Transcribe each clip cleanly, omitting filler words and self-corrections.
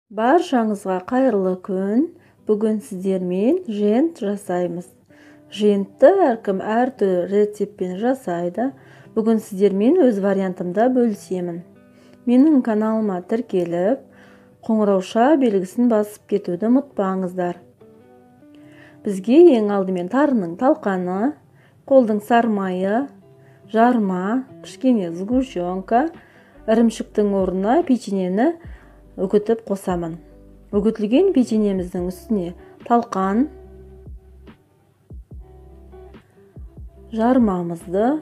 Баршаңызға қайырлы күн. Бүгін сіздермен жент жасаймыз. Жентті әркім әртүрлі рецептпен жасайды. Бүгін сіздермен өз вариантымда бөлісемін. Менің каналыма тіркеліп, қоңырауша белгісін басып кетуді ұмытпаңыздар. Бізге ең алдымен тарының талқаны, қолдың сармайы, жарма, кішкене сгущенка, ірімшіктің орнына печеньені үгітіп қосамын. Үгітілген печеньеміздің үстіне талқан, жармамызды,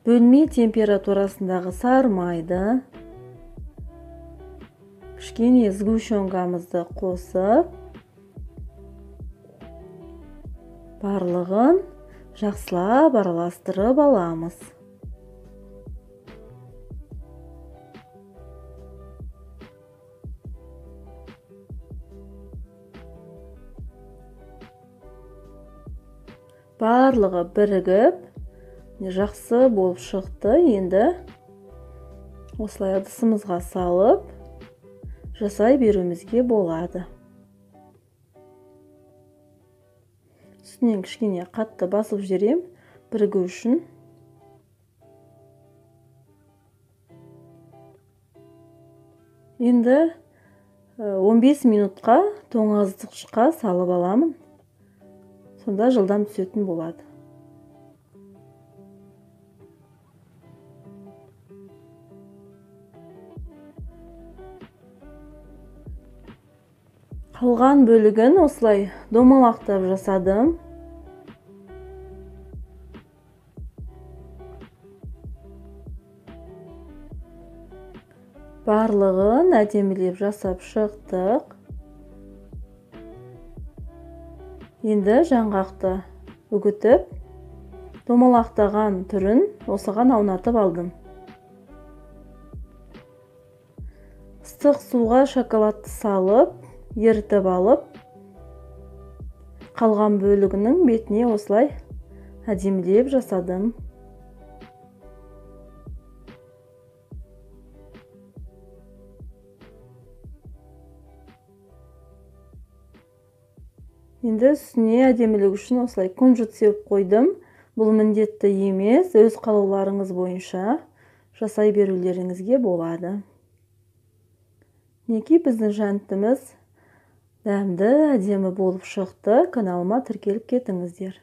бөлме температурасындағы сармайды, кішкене сгущенкамызды қосып, барлығын жақсылап араластырып аламыз. Барлығы бірігіп, жақсы болып шықты. Енді осылай ыдысымызға салып, жасай беруімізге болады. Үстінен кішкене қатты басып жіберем, бірігу үшін. Енді 15 минутқа тоңазытқышқа салып аламын. Сонда жылдам түсетін болады. Қалған бөлігін осылай домалақтап жасадым. Барлығын әдемілеп жасап шықтық. Енді жаңғақты үгітіп, домалақтаған түрін осыған аунатып алдым. Ыстық суға шоколадты салып, ерітіп алып, қалған бөлігінің бетіне осылай әдемілеп жасадым. Енді үстіне әдемілік үшін осылай күнжіт сеуіп қойдым. Бұл міндетті емес, өз қалауларыңыз бойынша жасай берулеріңізге болады. Неки біздің жәнтіміз дәмді, әдемі болып шықты. Каналыма тіркеліп кетіңіздер.